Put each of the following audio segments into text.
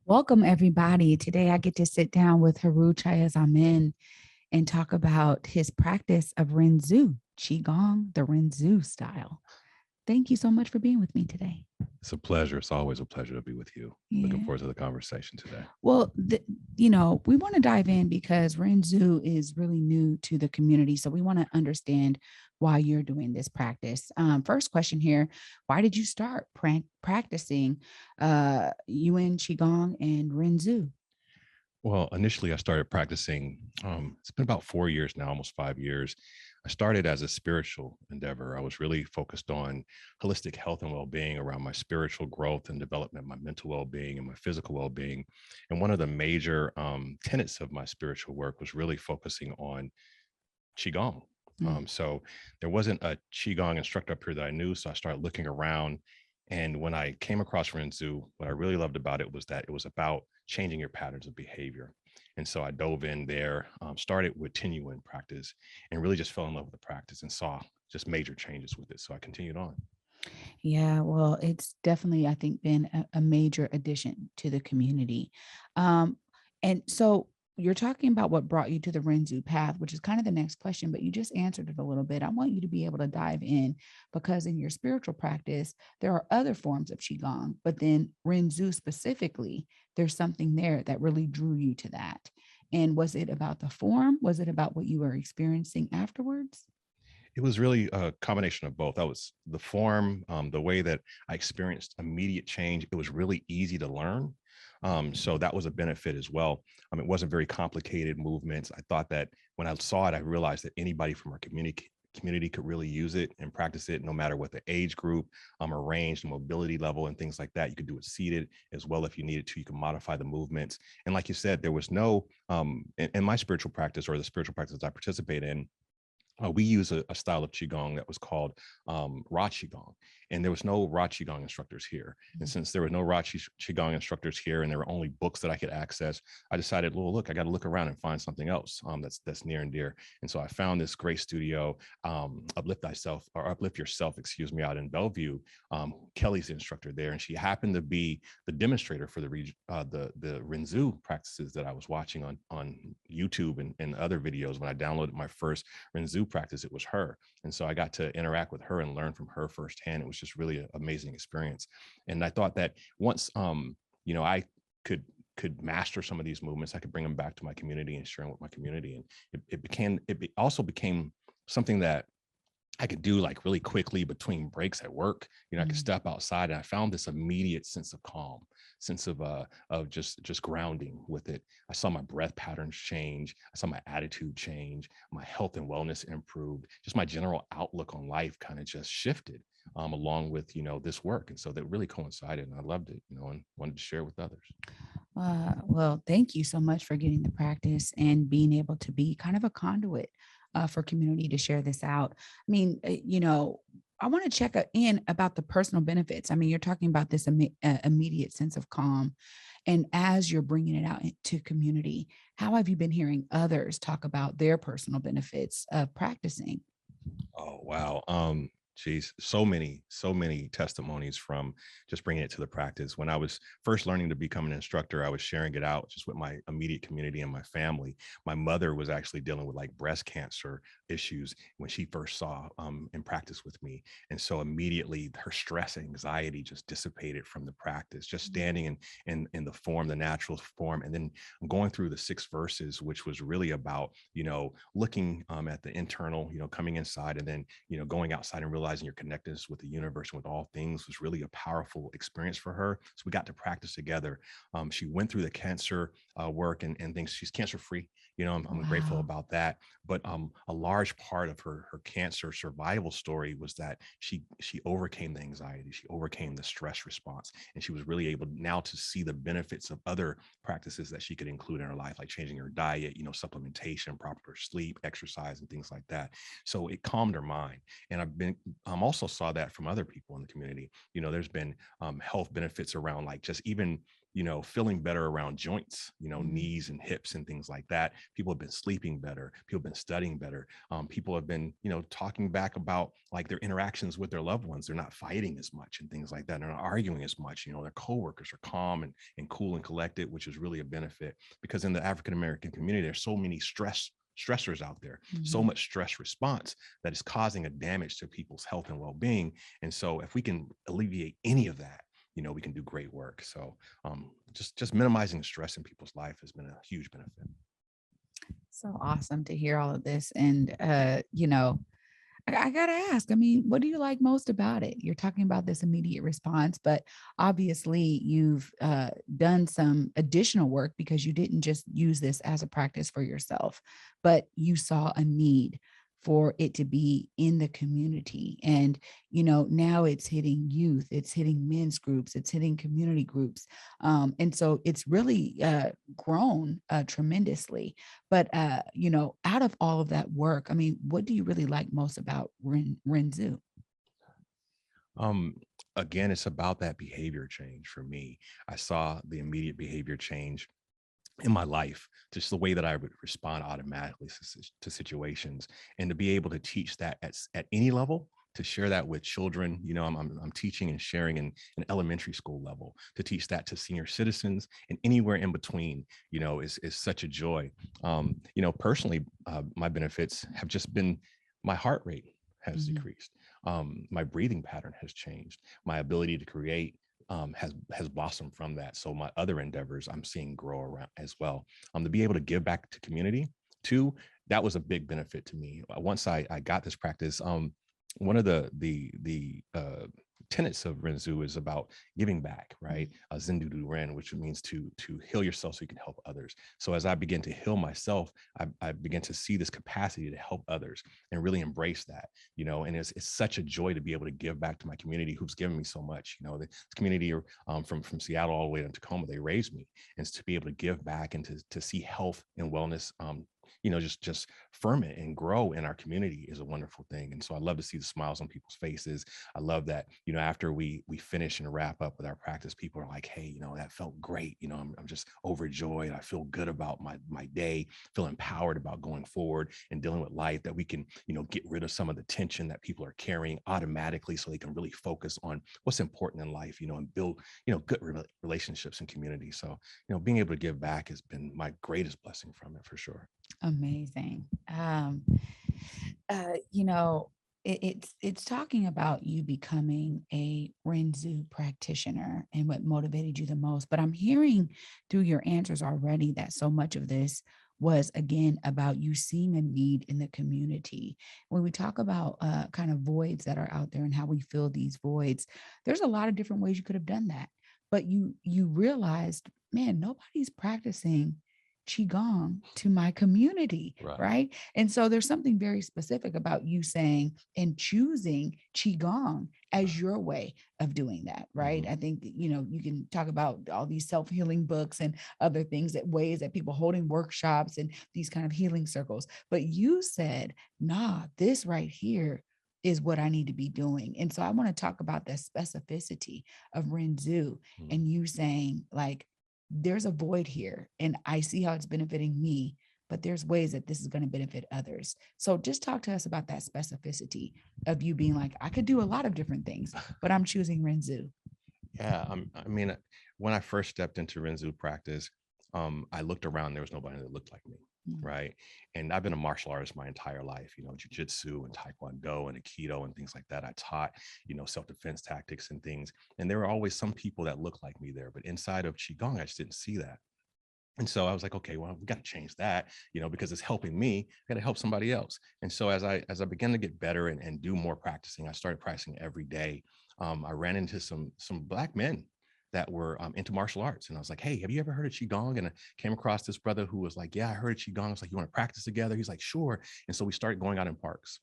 Welcome, everybody. Today I get to sit down with Heru Chayazamin and talk about his practice of Renzu, Qigong, the Renzu style. Thank you so much for being with me today. It's a pleasure. It's always a pleasure to be with you. Looking Yeah. forward to the conversation today. Well, we want to dive in because Renzu is really new to the community. So we want to understand why you're doing this practice. First question here: why did you start practicing Yuan Qigong and Renzu? Well, initially, I started practicing. It's been about 4 years now, almost 5 years. I started as a spiritual endeavor. I was really focused on holistic health and well being around my spiritual growth and development, my mental well being, and my physical well being. And one of the major tenets of my spiritual work was really focusing on Qigong. Mm. So there wasn't a Qigong instructor up here that I knew. So I started looking around. And when I came across Renzu, what I really loved about it was that it was about changing your patterns of behavior. And so I dove in there, started with Tinyuan practice, and really just fell in love with the practice and saw just major changes with it. So I continued on. Yeah, well, it's definitely, I think, been a major addition to the community. Um, and so you're talking about what brought you to the Renzu path, which is kind of the next question, but you just answered it a little bit. I want you to be able to dive in because in your spiritual practice, there are other forms of Qigong, but then Renzu specifically, there's something there that really drew you to that. And was it about the form? Was it about what you were experiencing afterwards? It was really a combination of both. That was the form, the way that I experienced immediate change. It was really easy to learn. So that was a benefit as well. It wasn't very complicated movements. I thought that when I saw it, I realized that anybody from our community could really use it and practice it no matter what the age group or range, the mobility level and things like that. You could do it seated as well if you needed to. You can modify the movements. And like you said, there was no in my spiritual practice or the spiritual practice I participate in, we use a style of qigong that was called Ra Qigong, and there was no Ra Qigong instructors here. And since there were no Ra Qigong instructors here, and there were only books that I could access, I decided, well, look, I got to look around and find something else that's near and dear. And so I found this great studio, Uplift Yourself, excuse me, out in Bellevue. Kelly's the instructor there, and she happened to be the demonstrator for the Renzu practices that I was watching on YouTube and other videos. When I downloaded my first Renzu practice, it was her. And so I got to interact with her and learn from her firsthand. It was just really an amazing experience. And I thought that once, I could master some of these movements, I could bring them back to my community and share them with my community. And it also became something that I could do like really quickly between breaks at work. I could step outside, and I found this immediate sense of calm, sense of just grounding with it. I saw my breath patterns change. I saw my attitude change. My health and wellness improved. Just my general outlook on life kind of just shifted along with this work, and so that really coincided, and I loved it, and wanted to share with others. Well, thank you so much for getting the practice and being able to be kind of a conduit for community to share this out. I mean, I want to check in about the personal benefits. I mean, you're talking about this immediate sense of calm. And as you're bringing it out into community, how have you been hearing others talk about their personal benefits of practicing? Oh, wow. Geez, so many testimonies from just bringing it to the practice. When I was first learning to become an instructor, I was sharing it out just with my immediate community and my family. My mother was actually dealing with like breast cancer issues when she first saw and practiced with me. And so immediately her stress and anxiety just dissipated from the practice, just standing in the form, the natural form. And then going through the 6 verses, which was really about, looking at the internal, coming inside, and then, going outside and realizing your connectedness with the universe and with all things was really a powerful experience for her. So we got to practice together. She went through the cancer work and things. She's cancer free. I'm grateful Wow. about that. But a large part of her cancer survival story was that she overcame the anxiety, she overcame the stress response, and she was really able now to see the benefits of other practices that she could include in her life, like changing her diet, supplementation, proper sleep, exercise, and things like that. So it calmed her mind. And I've been also saw that from other people in the community. There's been health benefits around like just even feeling better around joints, Mhm. knees and hips and things like that. People have been sleeping better. People have been studying better. People have been, talking back about like their interactions with their loved ones. They're not fighting as much and things like that. They're not arguing as much. Their coworkers are calm and cool and collected, which is really a benefit because in the African American community, there's so many stressors out there, so Mhm. much stress response that is causing a damage to people's health and well-being. And so if we can alleviate any of that, we can do great work. So just minimizing stress in people's life has been a huge benefit. So awesome to hear all of this. And, I gotta ask, I mean, what do you like most about it? You're talking about this immediate response, but obviously you've done some additional work because you didn't just use this as a practice for yourself, but you saw a need for it to be in the community. And, now it's hitting youth, it's hitting men's groups, it's hitting community groups. And so it's really grown tremendously. But, out of all of that work, I mean, what do you really like most about Renzu? Um, Again, it's about that behavior change for me. I saw the immediate behavior change in my life, just the way that I would respond automatically to situations, and to be able to teach that at any level, to share that with children. I'm teaching and sharing in an elementary school level, to teach that to senior citizens and anywhere in between. Is such a joy. Personally, my benefits have just been my heart rate has Mhm. decreased. My breathing pattern has changed. My ability to create has blossomed from that. So my other endeavors I'm seeing grow around as well. To be able to give back to community too, that was a big benefit to me. Once I got this practice, one of the tenets of Renzu is about giving back, right? Mhm. Zendu Ren, which means to heal yourself so you can help others. So as I begin to heal myself, I begin to see this capacity to help others and really embrace that. And it's such a joy to be able to give back to my community who's given me so much. This community from Seattle all the way to Tacoma, they raised me, and to be able to give back and to see health and wellness, just ferment and grow in our community is a wonderful thing. And so I love to see the smiles on people's faces. I love that, after we finish and wrap up with our practice, people are like, hey, that felt great. I'm just overjoyed. I feel good about my day, feel empowered about going forward and dealing with life, that we can, get rid of some of the tension that people are carrying automatically so they can really focus on what's important in life, and build, good relationships and community. So, being able to give back has been my greatest blessing from it for sure. Amazing. Uh, you know, it's talking about you becoming a Renzu practitioner and what motivated you the most. But I'm hearing through your answers already that so much of this was again about you seeing a need in the community. When we talk about kind of voids that are out there and how we fill these voids, there's a lot of different ways you could have done that. But you realized, man, nobody's practicing qigong to my community, Right. right? And so there's something very specific about you saying and choosing qigong as Right. your way of doing that, right? Mhm. I think you can talk about all these self-healing books and other things, that ways that people holding workshops and these kind of healing circles, but you said, nah, this right here is what I need to be doing. And so I want to talk about the specificity of Renzu, Mhm. and you saying like, there's a void here and I see how it's benefiting me, but there's ways that this is going to benefit others. So just talk to us about that specificity of you being like, I could do a lot of different things, but I'm choosing Renzu. Yeah, I mean, when I first stepped into Renzu practice, I looked around. There was nobody that looked like me, Mm. right? And I've been a martial artist my entire life. Jujitsu and Taekwondo and Aikido and things like that. I taught, self-defense tactics and things. And there were always some people that looked like me there, but inside of Qigong, I just didn't see that. And so I was like, okay, well, we got to change that, because it's helping me. I got to help somebody else. And so as I began to get better and do more practicing, I started practicing every day. I ran into some Black men that were into martial arts, and I was like, hey, have you ever heard of qigong? And I came across this brother who was like, yeah, I heard of qigong. I was like, you want to practice together? He's like, sure. And so we started going out in parks.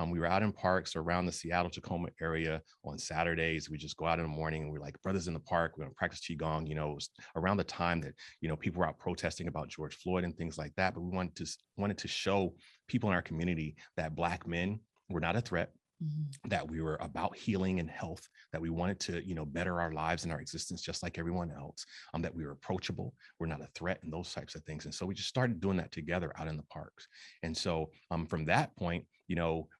We were out in parks around the Seattle Tacoma area on Saturdays. We just go out in the morning and we're like, brothers in the park, we're going to practice qigong. It was around the time that people were out protesting about George Floyd and things like that. But we wanted to show people in our community that Black men were not a threat. Mhm. that we were about healing and health, that we wanted to, better our lives and our existence just like everyone else, that we were approachable, we're not a threat, and those types of things. And so we just started doing that together out in the parks. And so from that point,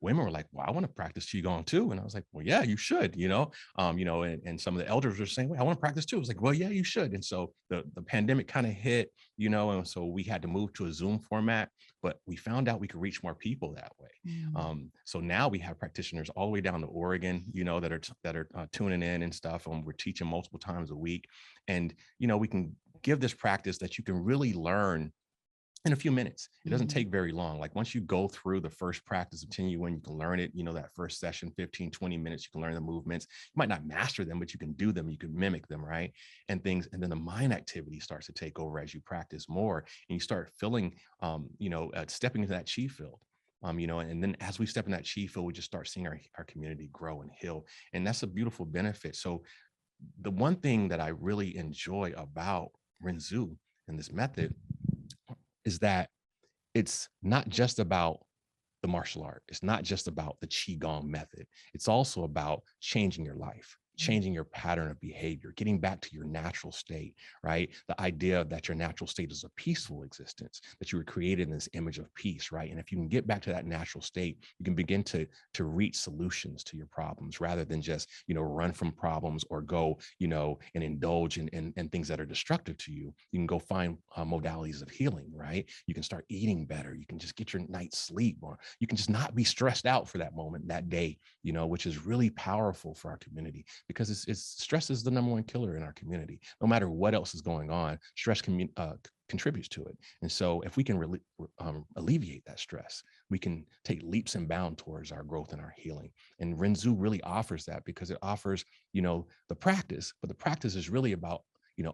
women were like, well, I want to practice Qigong too. And I was like, well, yeah, you should, and some of the elders were saying, well, I want to practice too. I was like, well, yeah, you should. And so the pandemic kind of hit, and so we had to move to a Zoom format, but we found out we could reach more people that way. Mm. So now we have practitioners all the way down to Oregon, that are tuning in and stuff. And we're teaching multiple times a week, and we can give this practice that you can really learn in a few minutes. It doesn't Mhm. take very long. Like once you go through the first practice of 10 you can learn it, that first session, 15, 20 minutes, you can learn the movements. You might not master them, but you can do them, you can mimic them, right? And things. And then the mind activity starts to take over as you practice more, and you start feeling, stepping into that chi field. And then as we step in that chi field, we just start seeing our community grow and heal. And that's a beautiful benefit. So the one thing that I really enjoy about Renzu and this method is that it's not just about the martial art. It's not just about the Qigong method. It's also about changing your life, Mm. changing your pattern of behavior, getting back to your natural state, right? The idea that your natural state is a peaceful existence, that you were created in this image of peace, right? And if you can get back to that natural state, you can begin to reach solutions to your problems rather than just, run from problems or go, and indulge in things that are destructive to you. You can go find modalities of healing, right? You can start eating better. You can just get your night's sleep, or you can just not be stressed out for that moment, that day, which is really powerful for our community, because it's stress is the number one killer in our community. No matter what else is going on, stress contributes to it. And so if we can really alleviate that stress, we can take leaps and bounds towards our growth and our healing. And Renzu really offers that, because it offers, the practice, but the practice is really about,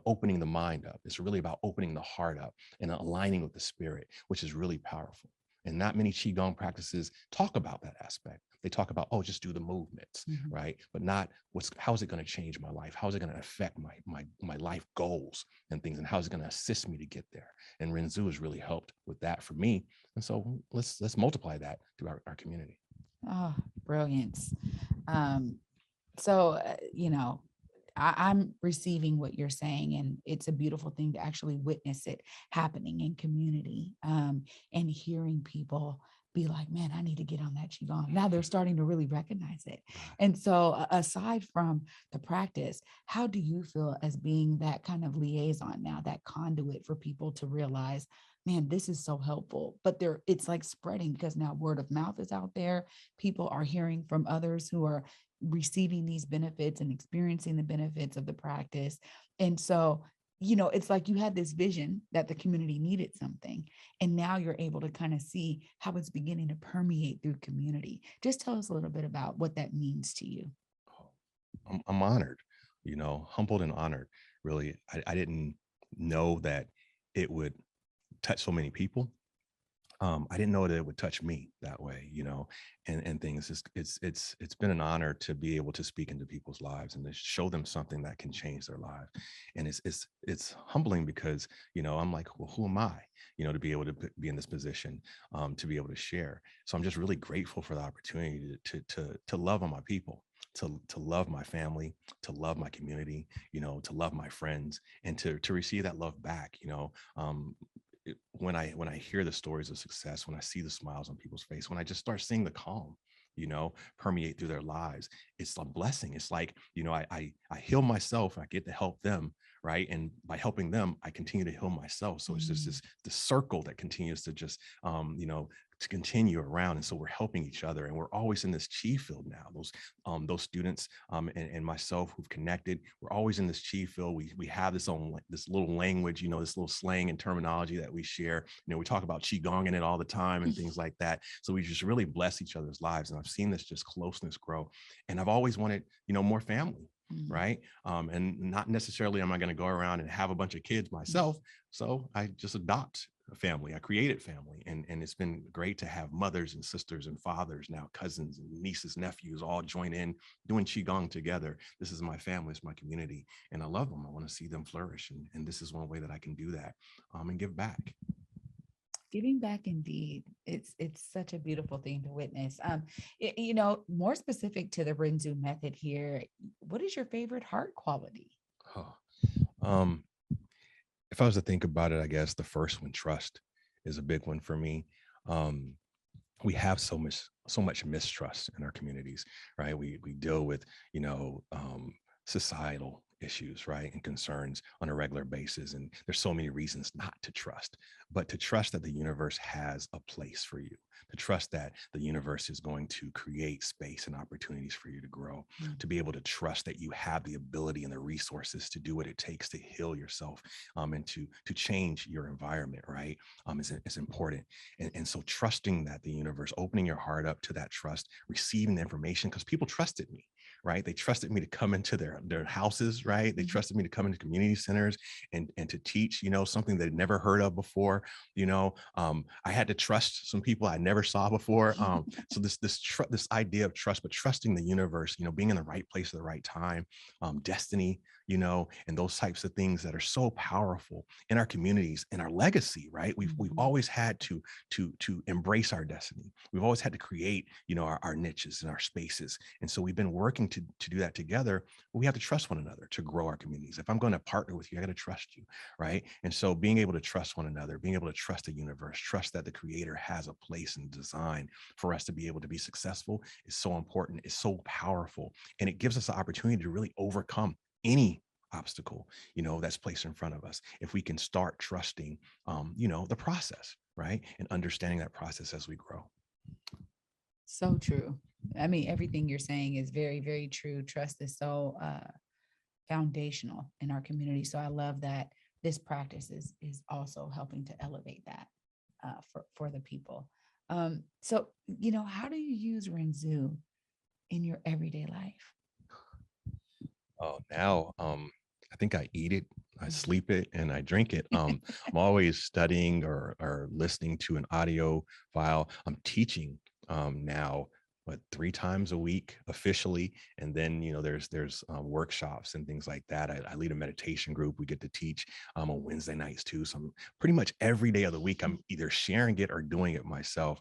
opening the mind up. It's really about opening the heart up and aligning with the spirit, which is really powerful. And not many Qigong practices talk about that aspect. They talk about, oh, just do the movements, Mhm. right? But not how is it going to change my life? How is it going to affect my life goals and things? And how is it going to assist me to get there? And Renzu has really helped with that for me. And so let's multiply that to our community. Oh, brilliance. Um, so I'm receiving what you're saying, and it's a beautiful thing to actually witness it happening in community, and hearing people be like, man, I need to get on that Qigong. Now they're starting to really recognize it. Right. And so, aside from the practice, how do you feel as being that kind of liaison now, that conduit for people to realize, man, this is so helpful? But it's like spreading, because now word of mouth is out there. People are hearing from others who are receiving these benefits and experiencing the benefits of the practice. And so, it's like you had this vision that the community needed something, and now you're able to kind of see how it's beginning to permeate through community. Just tell us a little bit about what that means to you. Oh, I'm honored, humbled and honored. Really, I didn't know that it would touch so many people. I didn't know that it would touch me that way, and things. It's been an honor to be able to speak into people's lives and to show them something that can change their lives. And it's humbling, because I'm like, well, who am I, to be able to be in this position, to be able to share. So I'm just really grateful for the opportunity to love on my people. To love my family, to love my community, to love my friends, and to receive that love back. When I hear the stories of success, when I see the smiles on people's face, when I just start seeing the calm, permeate through their lives, it's a blessing. It's like, I heal myself, I get to help them, right? And by helping them, I continue to heal myself. So it's just Mm. this circle that continues to just, to continue around. And so we're helping each other, and we're always in this chi field now. Those students, and myself who've connected, we're always in this chi field. We have this little language, this little slang and terminology that we share. We talk about qigong in it all the time and things like that. So we just really bless each other's lives, and I've seen this just closeness grow. And I've always wanted, more family, Mm. right? And not necessarily am I going to go around and have a bunch of kids myself. So I just adopt a family. I created family, and it's been great to have mothers and sisters and fathers, now cousins and nieces, nephews, all join in doing qigong together. This is my family, it's my community, and I love them. I want to see them flourish, and this is one way that I can do that, and give back. Giving back indeed. It's such a beautiful thing to witness. More specific to the Renzu method here, what is your favorite heart quality? Oh, um, if I was to think about it, I guess the first one, trust, is a big one for me. Um, we have so much mistrust in our communities, right? We deal with, you know, societal issues, right, and concerns on a regular basis, and there's so many reasons not to trust, but to trust that the universe has a place for you, to trust that the universe is going to create space and opportunities for you to grow, Mm. to be able to trust that you have the ability and the resources to do what it takes to heal yourself, and to change your environment, right, is important. And so trusting that the universe, opening your heart up to that trust, receiving the information, because people trusted me, right? They trusted me to come into their houses, right? They Mhm. trusted me to come into community centers and to teach, something they'd never heard of before. I had to trust some people I never saw before. So this idea of trust, but trusting the universe, being in the right place at the right time, destiny, and those types of things that are so powerful in our communities and our legacy, right? We've Mhm. always had to embrace our destiny. We've always had to create, our niches and our spaces. And so we've been working to do that together. But we have to trust one another to grow our communities. If I'm going to partner with you, I got to trust you, right? And so being able to trust one another, being able to trust the universe, trust that the creator has a place and design for us to be able to be successful is so important. It's so powerful. And it gives us the opportunity to really overcome any obstacle, that's placed in front of us. If we can start trusting, the process, right? And understanding that process as we grow. So true. I mean, everything you're saying is very, very true. Trust is so foundational in our community. So I love that this practice is also helping to elevate that for the people. How do you use Renzu in your everyday life? Oh, now, I think I eat it, I Mhm. sleep it, and I drink it. I'm always studying or listening to an audio file. I'm teaching now, what, 3 times a week officially, and then there's workshops and things like that. I lead a meditation group. We get to teach on Wednesday nights too. So I'm pretty much every day of the week I'm either sharing it or doing it myself.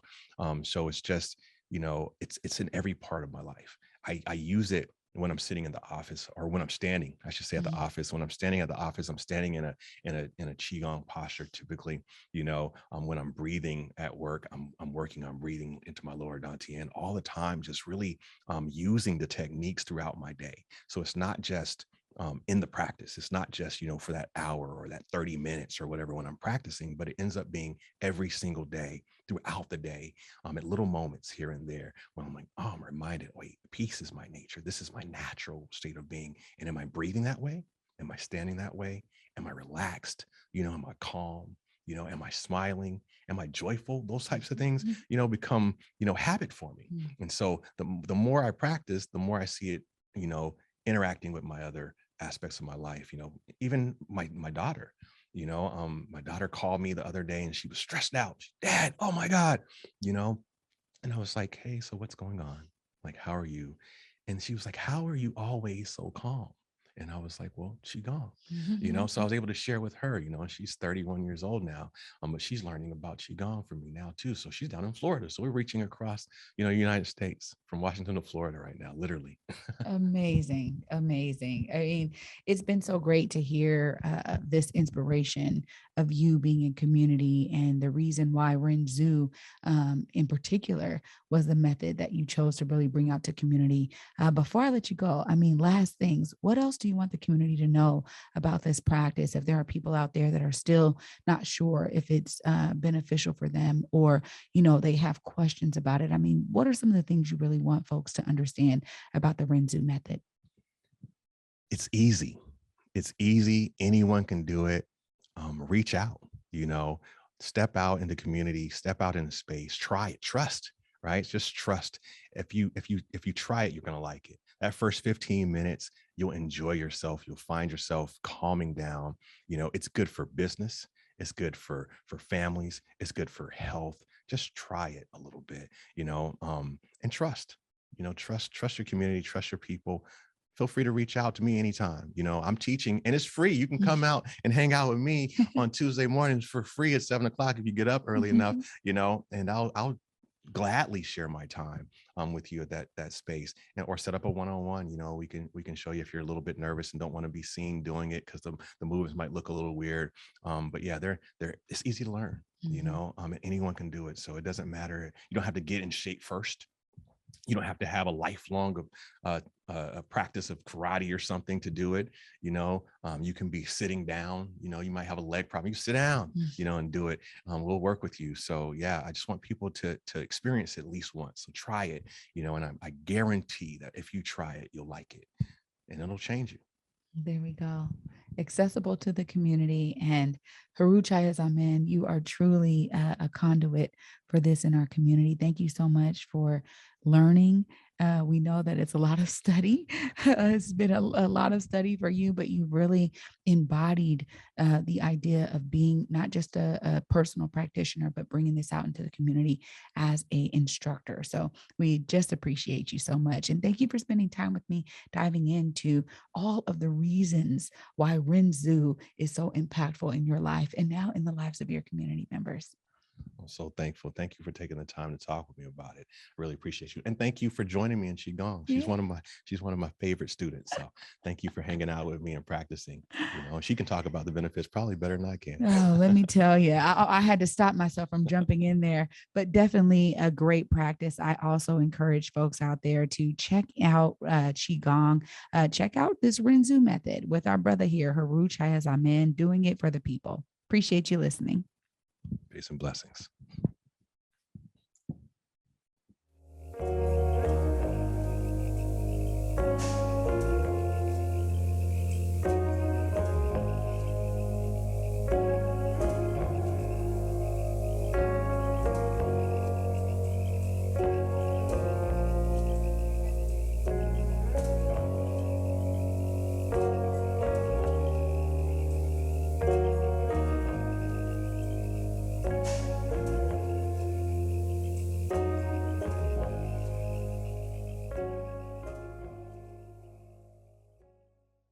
So it's just it's in every part of my life. I use it when I'm sitting in the office, or when I'm standing, I should say, at the Mhm. office. When I'm standing at the office, I'm standing in a qigong posture. Typically, when I'm breathing at work, I'm working on breathing into my lower dantian all the time, just really using the techniques throughout my day. So it's not just in the practice. It's not just for that hour or that 30 minutes or whatever when I'm practicing, but it ends up being every single day throughout the day, at little moments here and there when I'm like, oh, I'm reminded, wait, peace is my nature. This is my natural state of being. And am I breathing that way? Am I standing that way? Am I relaxed? Am I calm? Am I smiling? Am I joyful? Those types of things, Mhm. become, habit for me. Mhm. And so the more I practice, the more I see it, you know, interacting with my other aspects of my life, even my daughter. My daughter called me the other day and she was stressed out. Dad, oh my God, you know, and I was like, hey, so what's going on? Like, how are you? And she was like, how are you always so calm? And I was like, well, she gone, so I was able to share with her, and she's 31 years old now. But she's learning about Qigong from me now too. So she's down in Florida. So we're reaching across, United States from Washington to Florida right now, literally. Amazing, amazing. I mean, it's been so great to hear this inspiration of you being in community, and the reason why Renzu, in particular, was the method that you chose to really bring out to community. Before I let you go, I mean, last things, what else do you want the community to know about this practice? If there are people out there that are still not sure if it's beneficial for them, or they have questions about it. I mean, what are some of the things you really want folks to understand about the Renzu method? It's easy. It's easy. Anyone can do it. Reach out, step out in the community, step out in the space, try it, trust, right? Just trust. If you try it, you're gonna like it. That first 15 minutes, you'll enjoy yourself. You'll find yourself calming down. It's good for business. It's good for families. It's good for health. Just try it a little bit, and trust. Trust your community, trust your people, feel free to reach out to me anytime. I'm teaching and it's free. You can come out and hang out with me on Tuesday mornings for free at 7 o'clock if you get up early enough, and I'll gladly share my time with you at that space, or set up a one-on-one. We can show you if you're a little bit nervous and don't want to be seen doing it because the movements might look a little weird. But yeah, they're it's easy to learn, and anyone can do it. So it doesn't matter. You don't have to get in shape first. You don't have to have a lifelong practice of karate or something to do it. You can be sitting down. You might have a leg problem. You sit down, and do it. We'll work with you. So yeah, I just want people to experience it at least once. So try it. And I guarantee that if you try it, you'll like it, and it'll change you. There we go. Accessible to the community. And Heru Chayazamen, you are truly a conduit for this in our community. Thank you so much for learning. We know that it's a lot of study. It's been a lot of study for you, but you really embodied the idea of being not just a personal practitioner, but bringing this out into the community as a instructor. So we just appreciate you so much. And thank you for spending time with me, diving into all of the reasons why Renzu is so impactful in your life and now in the lives of your community members. I'm so thankful. Thank you for taking the time to talk with me about it. I really appreciate you. And thank you for joining me in Qigong. She's Yeah. one of my favorite students. So thank you for hanging out with me and practicing. She can talk about the benefits probably better than I can. Oh, let me tell you, I had to stop myself from jumping in there, but definitely a great practice. I also encourage folks out there to check out Qigong, check out this Renzu method with our brother here, Heru Chayazamen, doing it for the people. Appreciate you listening. Peace and blessings.